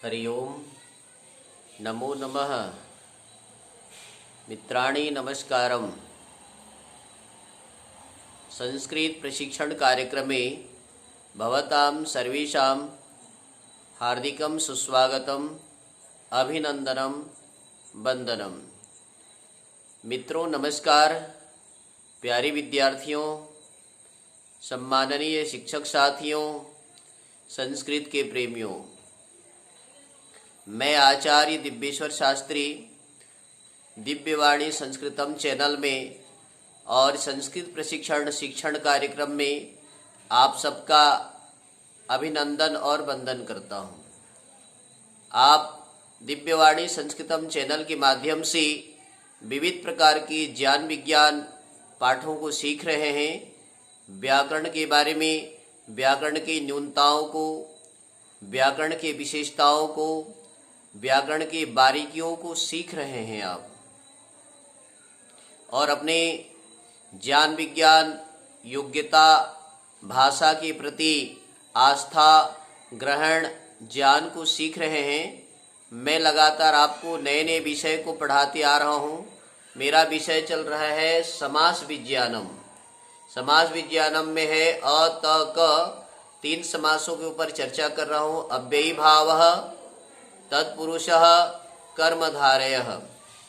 हरि ओम नमो नमः। मित्राणि नमस्कारम। संस्कृत प्रशिक्षण कार्यक्रमे भवतां सर्वेषां हार्दिकं सुस्वागतम, अभिनंदनम, वंदनम। मित्रों नमस्कार। प्यारे विद्यार्थियों, सम्माननीय शिक्षक साथियों, संस्कृत के प्रेमियों, मैं आचार्य दिव्येश्वर शास्त्री दिव्यवाणी संस्कृतम चैनल में और संस्कृत प्रशिक्षण शिक्षण कार्यक्रम में आप सबका अभिनंदन और वंदन करता हूं। आप दिव्यवाणी संस्कृतम चैनल के माध्यम से विविध प्रकार की ज्ञान विज्ञान पाठों को सीख रहे हैं। व्याकरण के बारे में, व्याकरण की न्यूनताओं को, व्याकरण की विशेषताओं को, व्याकरण की बारीकियों को सीख रहे हैं आप, और अपने ज्ञान विज्ञान योग्यता भाषा के प्रति आस्था ग्रहण ज्ञान को सीख रहे हैं। मैं लगातार आपको नए नए विषय को पढ़ाते आ रहा हूँ। मेरा विषय चल रहा है समास विज्ञानम। समास विज्ञानम में है अ त क 3 समासों के ऊपर चर्चा कर रहा हूँ। अव्ययी भावः, तत्पुरुषः, कर्मधारयः।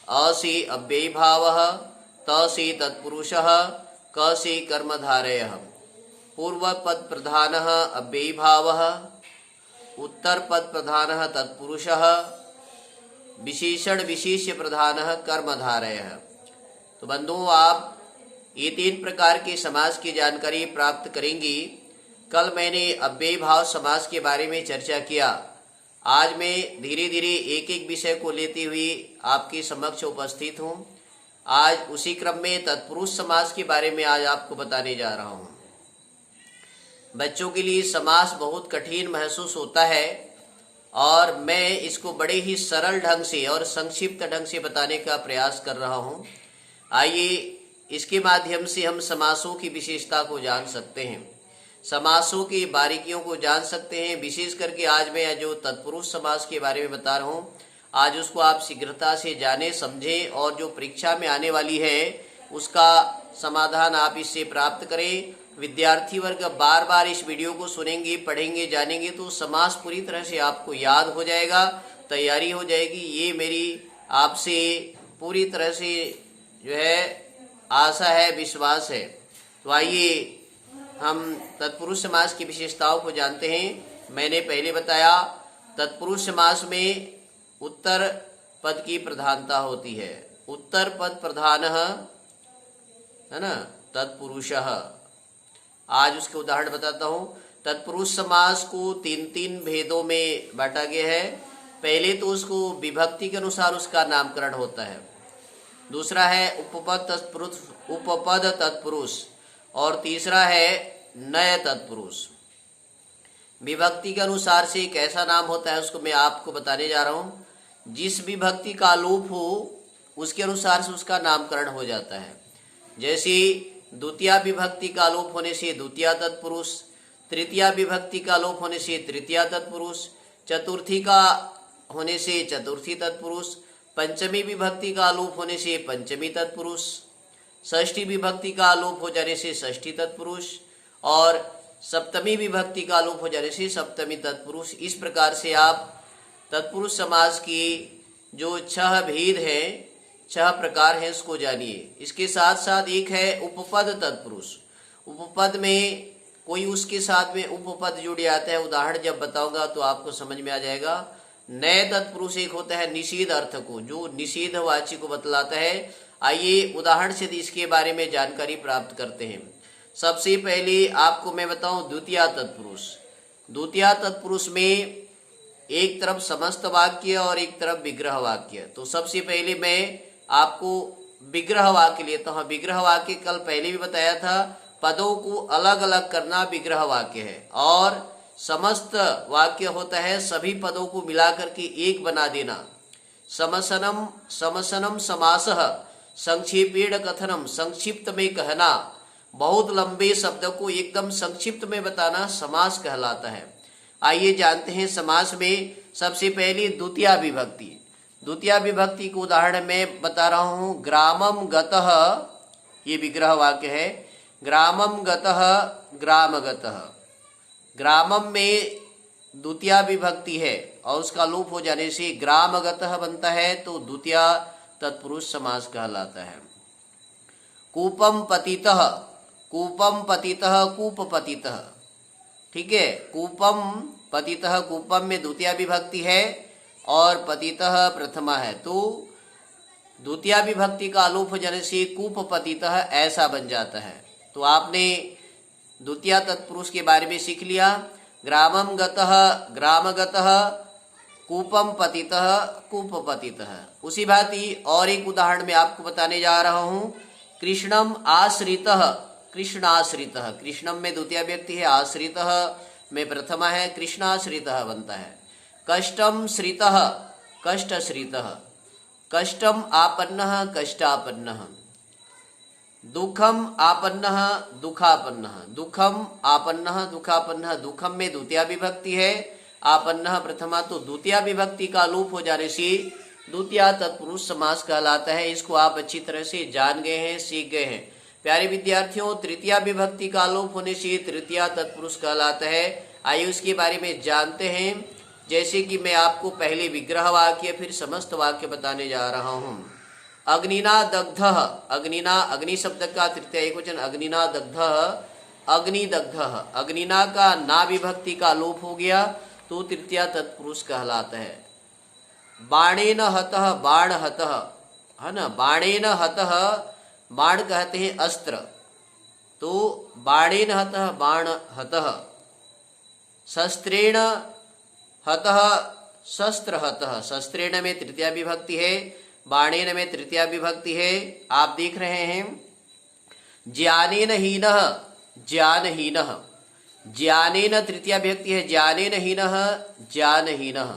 अ से अव्ययी भावः, त से तत्पुरुषः, क से कर्मधारयः। पूर्व पद प्रधानः अव्ययी भावः, उत्तर पद प्रधानः तत्पुरुषः, विशेषण विशेष्य प्रधानः कर्मधारयः। तो बंधुओं, आप ये 3 प्रकार के समास की जानकारी प्राप्त करेंगी। कल मैंने अव्ययी भाव समास के बारे में चर्चा किया। आज मैं धीरे धीरे एक एक विषय को लेते हुए आपके समक्ष उपस्थित हूँ। आज उसी क्रम में तत्पुरुष समास के बारे में आज आपको बताने जा रहा हूँ। बच्चों के लिए समास बहुत कठिन महसूस होता है और मैं इसको बड़े ही सरल ढंग से और संक्षिप्त ढंग से बताने का प्रयास कर रहा हूँ। आइए इसके माध्यम से हम समासों की विशेषता को जान सकते हैं, समासों की बारीकियों को जान सकते हैं। विशेष करके आज मैं जो तत्पुरुष समास के बारे में बता रहा हूँ, आज उसको आप शीघ्रता से जाने समझें और जो परीक्षा में आने वाली है उसका समाधान आप इससे प्राप्त करें। विद्यार्थी वर्ग बार बार इस वीडियो को सुनेंगे, पढ़ेंगे, जानेंगे तो समास पूरी तरह से आपको याद हो जाएगा, तैयारी हो जाएगी। ये मेरी आपसे पूरी तरह से जो है आशा है, विश्वास है। तो आइए हम तत्पुरुष समास की विशेषताओं को जानते हैं। मैंने पहले बताया तत्पुरुष समास में उत्तर पद की प्रधानता होती है। उत्तर पद प्रधान है ना, तत्पुरुषः। आज उसके उदाहरण बताता हूँ। तत्पुरुष समास को 3 भेदों में बांटा गया है। पहले तो उसको विभक्ति के अनुसार उसका नामकरण होता है। दूसरा है उपपद तत्पुरुष, और तीसरा है नय तत्पुरुष। विभक्ति के अनुसार से कैसा नाम होता है उसको मैं आपको बताने जा रहा हूँ। जिस विभक्ति का लोप हो उसके अनुसार से उसका नामकरण हो जाता है। जैसे द्वितीया विभक्ति का लोप होने से द्वितीया तत्पुरुष, तृतीया विभक्ति का लोप होने से तृतीया तत्पुरुष, चतुर्थी का होने से चतुर्थी तत्पुरुष, पंचमी विभक्ति का लोप होने से पंचमी तत्पुरुष, षष्ठी विभक्ति का लोप हो जाने से षष्ठी तत्पुरुष, और सप्तमी विभक्ति का लोप हो जाने से सप्तमी तत्पुरुष। इस प्रकार से आप तत्पुरुष समास की जो 6 भेद हैं, 6 प्रकार हैं, उसको जानिए। इसके साथ साथ एक है उपपद तत्पुरुष। उपपद में कोई उसके साथ में उपपद जुड़ आता है। उदाहरण जब बताऊंगा तो आपको समझ में आ जाएगा। नए तत्पुरुष एक होता है निषेध अर्थ को, जो निषेध वाची को बतलाता है। आइए उदाहरण से इसके बारे में जानकारी प्राप्त करते हैं। सबसे पहले आपको मैं बताऊं द्वितीया तत्पुरुष। द्वितीया तत्पुरुष में एक तरफ समस्त वाक्य और एक तरफ विग्रह वाक्य। तो सबसे पहले मैं आपको विग्रह वाक्य लेता हूँ। विग्रह वाक्य कल पहले भी बताया था, पदों को अलग अलग करना विग्रह वाक्य है। और समस्त वाक्य होता है सभी पदों को मिलाकर के एक बना देना। समसनम समासः, संक्षेपेण कथनम, संक्षिप्त में कहना। बहुत लंबे शब्द को एकदम संक्षिप्त में बताना समास कहलाता है। आइए जानते हैं समास में सबसे पहली द्वितीया विभक्ति। द्वितीया विभक्ति को उदाहरण में बता रहा हूं। ग्रामम गतः, ये विग्रह वाक्य है। ग्रामम गतः ग्राम गतः। ग्रामम में द्वितीया विभक्ति है और उसका लोप हो जाने से ग्राम गतः बनता है, तो द्वितीया तत्पुरुष समास कहलाता है। कूपम पतितः, कूपम पतितः कूप पतितः। ठीक है, कूपम पतितः, कूपम में द्वितीया विभक्ति है और पतितः प्रथमा है, तो द्वितीया विभक्ति का लोप हो जाने से कूप पतितः ऐसा बन जाता है। तो आपने द्वितीया तत्पुरुष के बारे में सीख लिया। ग्रामम गतः ग्राम गतः, कूपम पतितः कूप पतितः। उसी भांति और एक उदाहरण मैं आपको बताने जा रहा हूं। कृष्णम आश्रितः, कृष्ण आश्रितः। कृष्णम में द्वितीया व्यक्ति है, आश्रितः में प्रथमा है, कृष्णाश्रितः बनता है। कष्टम श्रितः कष्ट श्रितः। कष्टम आपन्नः कष्टापन्नः। दुखम आपन्नः दुखापन्नः। दुखम आपन्नः दुखापन्नः। दुखम में द्वितीया विभक्ति है, आपन्नः प्रथमा, तो द्वितीया विभक्ति का लोप हो जाने से द्वितीया तत्पुरुष समास कहलाता है। इसको आप अच्छी तरह से जान गए हैं, सीख गए हैं। प्यारे विद्यार्थियों, तृतीया विभक्ति का लोप होने से तृतीया तत्पुरुष कहलाता है। आइए उसके बारे में जानते हैं। जैसे कि मैं आपको पहले विग्रह वाक्य फिर समस्त वाक्य बताने जा रहा हूं। अग्निना दग्धः, अग्निना, अग्नि शब्द का तृतीया एकवचन अग्निना दग्धः, अग्निदग्धः। अग्निना का ना विभक्ति का लोप हो गया तो तृतीया तत्पुरुष कहलाता है। बाणेन हतः, बाण हतः, है ना। बाणेन हतः, बाण कहते हैं अस्त्र, तो बाणेन हतः बाण हतः। शस्त्रेण हतः शस्त्र हतः। शस्त्रेण में तृतीया विभक्ति है, बाणेन में तृतीया विभक्ति है। आप देख रहे हैं। ज्ञानेन हीनः, ज्ञानहीनः। ज्ञानेन तृतीया विभक्ति है, ज्ञानेन हीनः ज्ञानहीनः।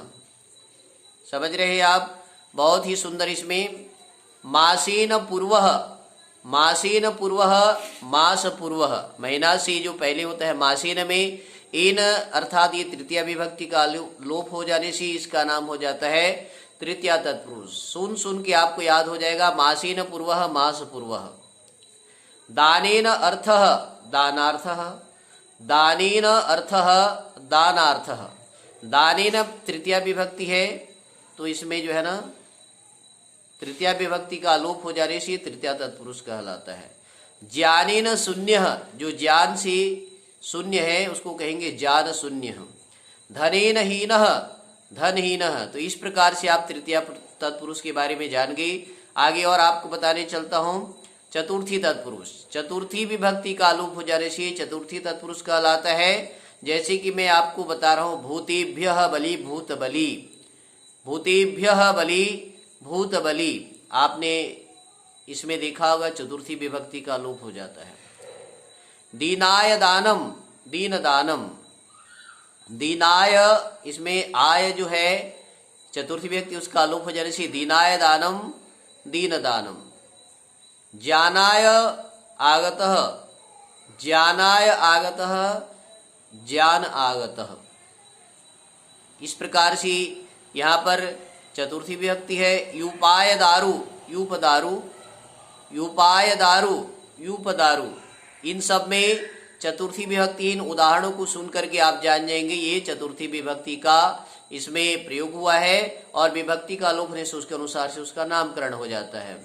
समझ रहे हैं आप। बहुत ही सुंदर। इसमें मासेन पूर्वः, मासेन पूर्वः मास पूर्वः। महीना से जो पहले होता है मासेन में एन अर्थात ये तृतीया विभक्ति का लोप हो जाने से इसका नाम हो जाता है तृतीया तत्पुरुष। सुन सुन के आपको याद हो जाएगा। मासेन पूर्वः मास पूर्वः। दानेन अर्थः, दानार्थः। दानेन अर्थः दानार्थः। दानेन तृतीया विभक्ति है, तो इसमें जो है ना तृतीया विभक्ति का लोप हो जाने से तृतीया तत्पुरुष कहलाता है। ज्ञानेन शून्यः, जो ज्ञान से शून्य है उसको कहेंगे ज्ञान शून्य। धनेन हीनः, धनहीनः। तो इस प्रकार से आप तृतीया तत्पुरुष के बारे में जान गए। आगे और आपको बताने चलता हूं। चतुर्थी तत्पुरुष, चतुर्थी विभक्ति का लोप हो जाने से चतुर्थी तत्पुरुष कहलाता है। जैसे कि मैं आपको बता रहा हूं। भूतेभ्यः बलि भूत बलि, भूतेभ्यः बलि भूत बलि। आपने इसमें देखा होगा चतुर्थी विभक्ति का लोप हो जाता है। दीनाय दानम, दीन दानम। दीनाय, इसमें आय जो है चतुर्थी विभक्ति उसका लोप हो जाने से दीनाय दानम दीन दानम। ज्ञानाय आगतः, ज्ञानाय आगतः ज्ञान आगतः। इस प्रकार से यहाँ पर चतुर्थी विभक्ति है। यूपाय दारु, यूप दारु, यूपाय दारु यूप दारु। इन सब में चतुर्थी विभक्ति, इन उदाहरणों को सुन करके आप जान जाएंगे ये चतुर्थी विभक्ति का इसमें प्रयोग हुआ है और विभक्ति का लोप होने से उसके अनुसार से उसका नामकरण हो जाता है।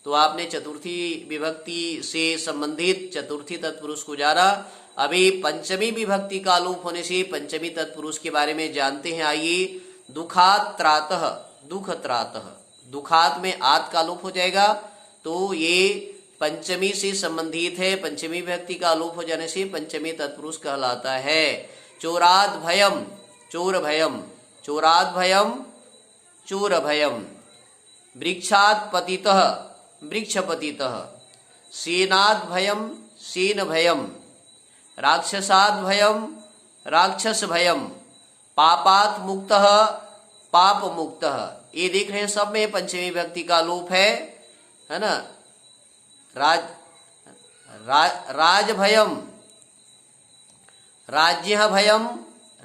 तो आपने चतुर्थी विभक्ति से संबंधित चतुर्थी तत्पुरुष को जाना। अभी पंचमी विभक्ति का लोप होने से पंचमी तत्पुरुष के बारे में जानते हैं। आइए। दुखात त्रातः, दुख त्रातः। दुखात में आत का लोप हो जाएगा, तो ये पंचमी से संबंधित है। पंचमी विभक्ति का लोप हो जाने से पंचमी तत्पुरुष कहलाता है। चोराद भयम, चोर भयम, चोराद भयम चोर भयम। वृक्षात पतितः, वृक्ष पतितः। सेनाद भयम, सेन भयम। राक्षसाद भयम, राक्षस भयम। पापात मुक्तः, पाप मुक्तः। ये देख रहे हैं सब में पंचमी विभक्ति का लोप है ना। राज भयम, राज्य भयम,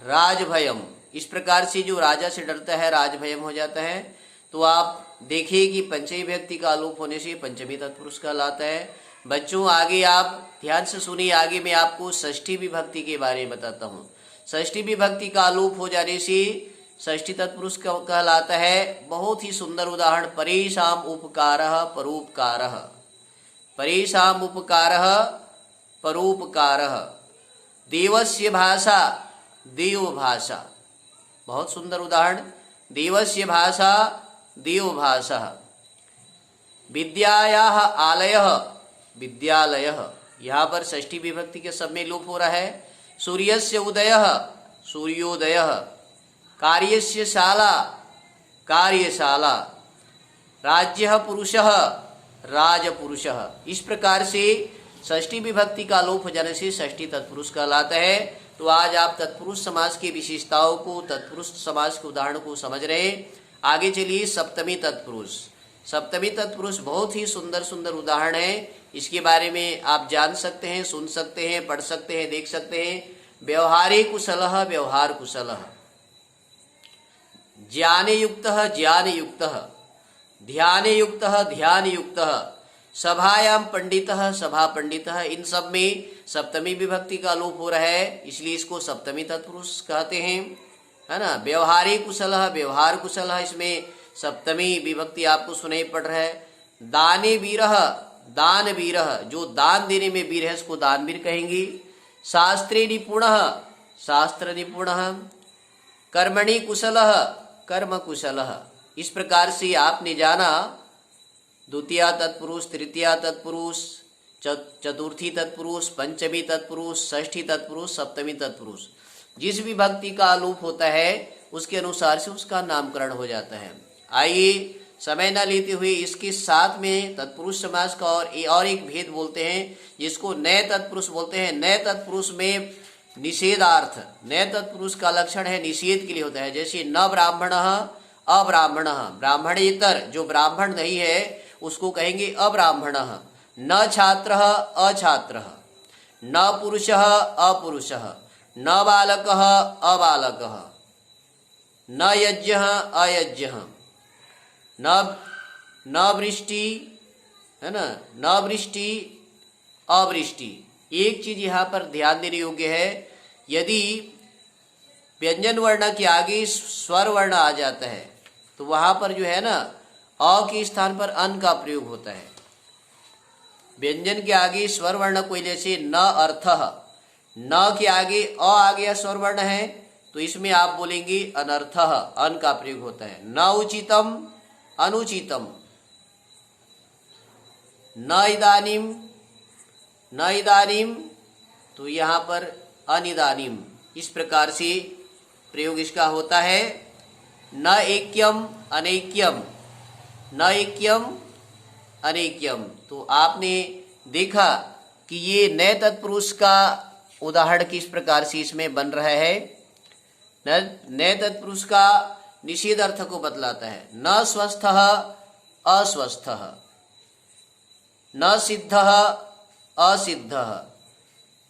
राजभयम, इस प्रकार से जो राजा से डरता है राजभयम हो जाता है। तो आप देखिए कि पंचमी विभक्ति का आलोप होने से पंचमी तत्पुरुष कहलाता है। बच्चों आगे आप ध्यान से सुनिए, आगे मैं आपको षष्ठी विभक्ति के बारे में बताता हूँ। षष्ठी विभक्ति का आलोप हो जाने से षष्ठी तत्पुरुष कहलाता है। बहुत ही सुंदर उदाहरण, परेशाम उपकारः परोपकारः, परेशाम उपकारः परोपकारः, देवस्य भाषा देव भाषा, बहुत सुंदर उदाहरण, देवस्य भाषा देव भाषा, विद्यायाः आलयः विद्यालयः, यहाँ पर षष्ठी विभक्ति के सब में लोप हो रहा है। सूर्यस्य उदयः सूर्योदयः, कार्यस्य शाला कार्यशाला, राज्यः पुरुषः राजपुरुषः। इस प्रकार से षष्ठी विभक्ति का लोप हो जाने से षष्ठी तत्पुरुष कहलाता है। तो आज आप तत्पुरुष समास की विशेषताओं को, तत्पुरुष समास के उदाहरण को समझ रहे हैं। आगे चलिए सप्तमी तत्पुरुष। सप्तमी तत्पुरुष बहुत ही सुंदर सुंदर उदाहरण है, इसके बारे में आप जान सकते हैं, सुन सकते हैं, पढ़ सकते हैं, देख सकते हैं। व्यवहारे कुशलः व्यवहार कुशलः, ज्ञाने युक्तः ज्ञान युक्तः, ध्याने युक्तः ध्यान युक्तः, सभायाम पंडितः सभा पंडितः। इन सब में सप्तमी विभक्ति का लोप हो रहा है, इसलिए इसको सप्तमी तत्पुरुष कहते हैं, है ना। व्यवहारे कुशलः व्यवहार कुशलः, इसमें सप्तमी विभक्ति आपको सुनाई पड़ रहा है। दाने वीरः दान वीरः, जो दान देने में वीर है इसको दानवीर कहेंगे। शास्त्रे निपुणः शास्त्र निपुणः, कर्मणि कुशलः कर्म कुशलः। इस प्रकार से आपने जाना द्वितीय तत्पुरुष, तृतीय तत्पुरुष, चतुर्थी तत्पुरुष, पंचमी तत्पुरुष, षष्ठी तत्पुरुष, सप्तमी तत्पुरुष। जिस विभक्ति का आलोप होता है उसके अनुसार से उसका नामकरण हो जाता है। आइए समय न लेते हुए इसके साथ में तत्पुरुष समास का और एक भेद बोलते हैं, जिसको नए तत्पुरुष बोलते हैं। नए तत्पुरुष में निषेधार्थ, नए तत्पुरुष का लक्षण है निषेध के लिए होता है। जैसे न ब्राह्मणः अब्राह्मणः, ब्राह्मणेतर जो ब्राह्मण नहीं है उसको कहेंगे अब्राह्मणः। न छात्रः अछात्रः, न पुरुषः अपुरुषः, न बालकः अबालकः, न यज्ञः अयज्ञः, न वृष्टि, है ना, न वृष्टि अवृष्टि। एक चीज यहाँ पर ध्यान देने योग्य है, यदि व्यंजन वर्ण के आगे स्वर वर्ण आ जाता है तो वहां पर जो है ना अ के स्थान पर अन का प्रयोग होता है। व्यंजन के आगे स्वर वर्ण कोई, जैसे न अर्थः, न के आगे अ आ गया स्वर वर्ण है तो इसमें आप बोलेंगे अनर्थः, अन का प्रयोग होता है। न उचितम अनुचितम, न इदानीम न इदानीम, तो यहाँ पर अनिदानीम। इस प्रकार से प्रयोग इसका होता है। न ऐक्यम अनैक्यम, न ऐक्यम अनैक्यम। तो आपने देखा कि ये नए तत्पुरुष का उदाहरण किस प्रकार से इसमें बन रहा है। नए तत्पुरुष का निषेध अर्थ को बतलाता है। न स्वस्थः अस्वस्थः, न सिद्धः असिद्धः,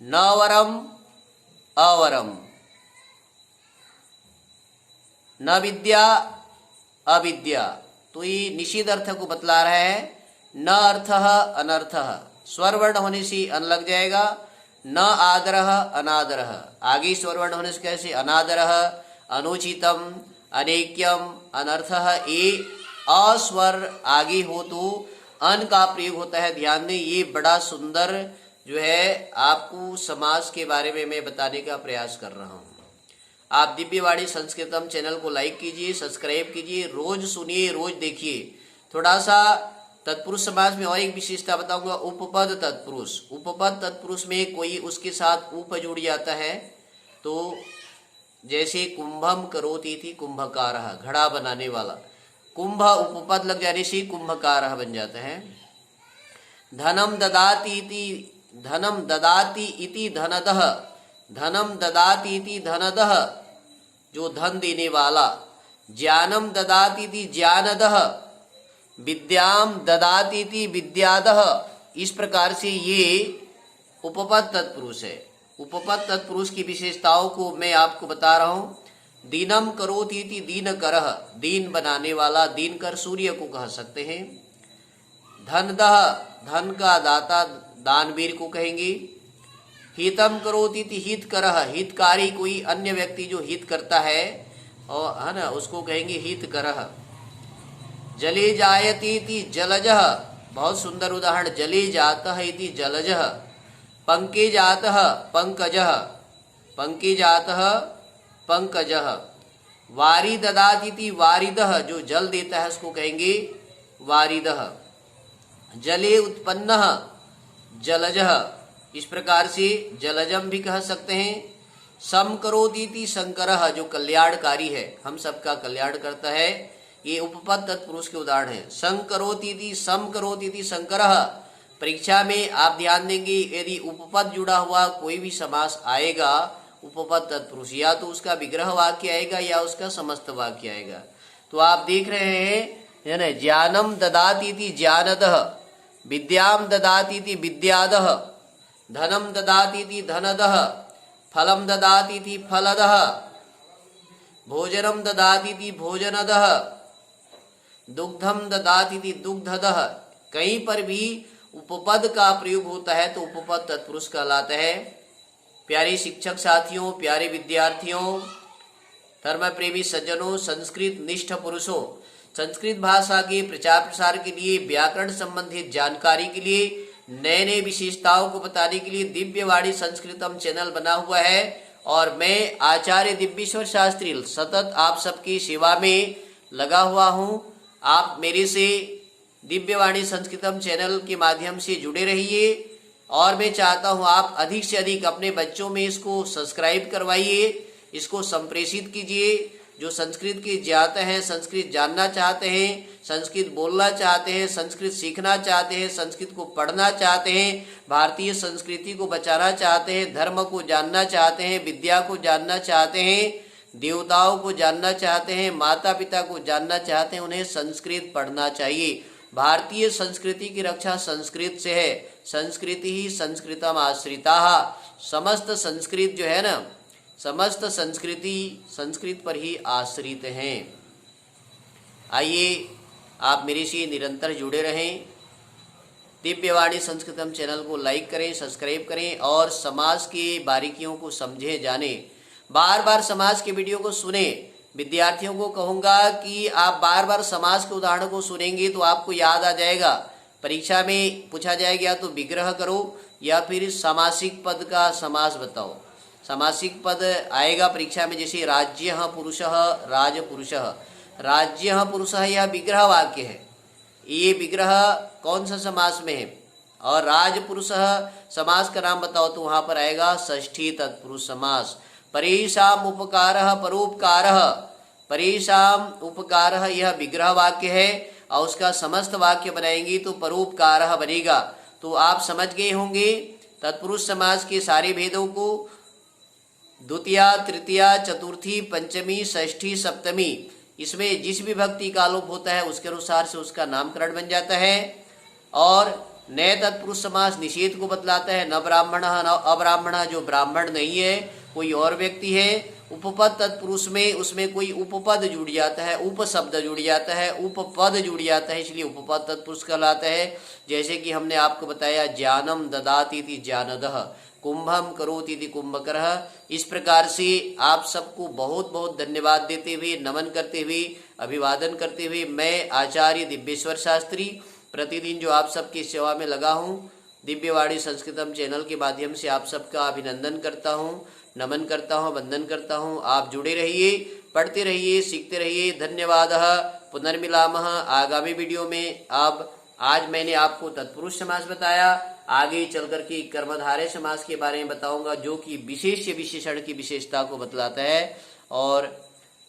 न वरम अवरम, न विद्या अविद्या। तो ये निषेध अर्थ को बतला रहा है। न अर्थः अनर्थः, स्वर वर्ण होने से अन लग जाएगा। न आदरः अनादरः, आगे स्वर वर्ण होने से कैसे अनादरः, अनुचितम, अनैक्यम, अनर्थः। ये अस्वर आगे हो तो अन का प्रयोग होता है। ध्यान दें, ये बड़ा सुंदर जो है आपको समास के बारे में मैं बताने का प्रयास कर रहा हूँ। आप दिव्यवाणी संस्कृतम चैनल को लाइक कीजिए, सब्सक्राइब कीजिए, रोज सुनिए, रोज देखिए। थोड़ा सा तत्पुरुष समास में और एक विशेषता बताऊंगा, उपपद तत्पुरुष। उपपद तत्पुरुष में कोई उसके साथ उप जुड़ जाता है, तो जैसे कुंभम करोति थी कुंभकारः, घड़ा बनाने वाला, कुंभ उपपद लग जाने से कुंभकारः बन जाता है। धनम ददाति इति धनदः, धनम ददाति इति धनदः, जो धन देने वाला। ज्ञानम ददाति इति ज्ञानदः, विद्याम ददाति इति विद्यादः। इस प्रकार से ये उपपद तत्पुरुष है। उपपद तत्पुरुष की विशेषताओं को मैं आपको बता रहा हूं। दीनम करोति इति दीनकरः, दीन बनाने वाला, दीनकर सूर्य को कह सकते हैं। धनदः, धन का दाता दानवीर को कहेंगे। हितम करोति इति हितकरः, हितकारी कोई अन्य व्यक्ति जो हित करता है और है ना, उसको कहेंगे हितकरः। जले जायते इति जलजः, बहुत सुंदर उदाहरण, जले जातः इति जलजः। पंके जातः पंकजः, पंके जातः पंकजः। वारी ददाति इति वारिदः, जो जल देता है उसको कहेंगे वारिदः। जले उत्पन्नः जलजः, इस प्रकार से जलजम भी कह सकते हैं। सम करोति इति शंकरः, जो कल्याणकारी है, हम सबका कल्याण करता है, ये उपपद तत्पुरुष के उदाहरण है। सं करोति इति सम करोति इति शंकरः। परीक्षा में आप ध्यान देंगे, यदि उपपद जुड़ा हुआ कोई भी समास आएगा उपपद तत्पुरुष, या तो उसका विग्रह वाक्य आएगा या उसका समस्त वाक्य आएगा। तो आप देख रहे हैं, है ना, ज्ञानम ददाति इति ज्ञानदः, विद्याम ददाति इति विद्यादः, धनम ददाति इति धनदः, फलम ददाति इति फलदः, भोजनम ददाति इति भोजनदः, दुग्धम ददाति इति दुग्धदः। कहीं पर भी उपपद का प्रयोग होता है तो उपपद तत्पुरुष कहलाता है। प्यारे शिक्षक साथियों, प्यारे विद्यार्थियों, धर्म प्रेमी सज्जनों, संस्कृत निष्ठ पुरुषों, संस्कृत भाषा के प्रचार प्रसार के लिए, व्याकरण संबंधित जानकारी के लिए, नए नए विशेषताओं को बताने के लिए दिव्यवाणी संस्कृतम चैनल बना हुआ है और मैं आचार्य दिव्येश्वर शास्त्री सतत आप सबकी सेवा में लगा हुआ हूं। आप मेरे से दिव्यवाणी संस्कृतम चैनल के माध्यम से जुड़े रहिए और मैं चाहता हूं आप अधिक से अधिक अपने बच्चों में इसको सब्सक्राइब करवाइए, इसको संप्रेषित कीजिए। जो संस्कृत के ज्ञाता हैं, संस्कृत जानना चाहते हैं, संस्कृत बोलना चाहते हैं, संस्कृत सीखना चाहते हैं, संस्कृत को पढ़ना चाहते हैं, भारतीय संस्कृति को बचाना चाहते हैं, धर्म को जानना चाहते हैं, विद्या को जानना चाहते हैं, देवताओं को जानना चाहते हैं, माता पिता को जानना चाहते हैं, उन्हें संस्कृत पढ़ना चाहिए। भारतीय संस्कृति की रक्षा संस्कृत से है। संस्कृति ही संस्कृतम आश्रिता। समस्त संस्कृत जो है ना, समस्त संस्कृति संस्कृत पर ही आश्रित हैं। आइए आप मेरे से निरंतर जुड़े रहें। दिव्यवाणी संस्कृतम चैनल को लाइक करें, सब्सक्राइब करें और समाज की बारीकियों को समझे जाने। बार बार समाज के वीडियो को सुने। विद्यार्थियों को कहूँगा कि आप बार बार समाज के उदाहरण को सुनेंगे तो आपको याद आ जाएगा। परीक्षा में पूछा जाएगा तो विग्रह करो या फिर सामासिक पद का समास बताओ। सामासिक पद आएगा परीक्षा में, जैसे राज्यः पुरुषः, राजपुरुषः। राज्यः पुरुषः यह विग्रह वाक्य है। ये विग्रह कौन सा समास में है? और राजपुरुषः समास का नाम बताओ तो वहां पर आएगा षष्ठी तत्पुरुष समास। परेषाम उपकारः परोपकारः, परेषाम उपकारः यह विग्रह वाक्य है और उसका समस्त वाक्य बनाएंगे तो परोपकारः बनेगा। तो आप समझ गए होंगे तत्पुरुष समास के सारे भेदों को। द्वितीया, तृतीया, चतुर्थी, पंचमी, षष्ठी, सप्तमी, इसमें जिस भी विभक्ति का लोप होता है उसके अनुसार से उसका नामकरण बन जाता है। और नए तत्पुरुष समास निषेध को बतलाता है। न ब्राह्मणः न अब्राह्मणः, जो ब्राह्मण नहीं है कोई और व्यक्ति है। उपपद तत्पुरुष में उसमें कोई उपपद जुड़ जाता है, उपशब्द जुड़ जाता है, उपपद जुड़ जाता है, इसलिए उपपद तत्पुरुष कहलाता है। जैसे कि हमने आपको बताया ज्ञानम ददाति इति ज्ञानदः, कुंभम करोति इति कुंभकरः। इस प्रकार से आप सबको बहुत बहुत धन्यवाद देते हुए, नमन करते हुए, अभिवादन करते हुए मैं आचार्य दिव्येश्वर शास्त्री प्रतिदिन जो आप सबकी सेवा में लगा हूँ, दिव्यवाणी संस्कृतम चैनल के माध्यम से आप सबका अभिनंदन करता हूँ, नमन करता हूँ, वंदन करता हूँ। आप जुड़े रहिए, पढ़ते रहिए, सीखते रहिए। धन्यवादः। पुनर्मिलामः आगामी वीडियो में। अब आज मैंने आपको तत्पुरुष समास बताया, आगे चल करके कर्मधारय समास के बारे में बताऊंगा जो कि विशेष्य विशेषण की विशेषता को बतलाता है। और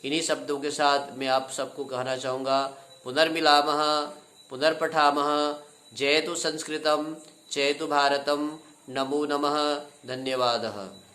इन्हीं शब्दों के साथ मैं आप सबको कहना चाहूँगा पुनर्मिलामः, पुनर्पठामः। जयतु संस्कृतम, जयतु भारतम। नमो नमः। धन्यवादः।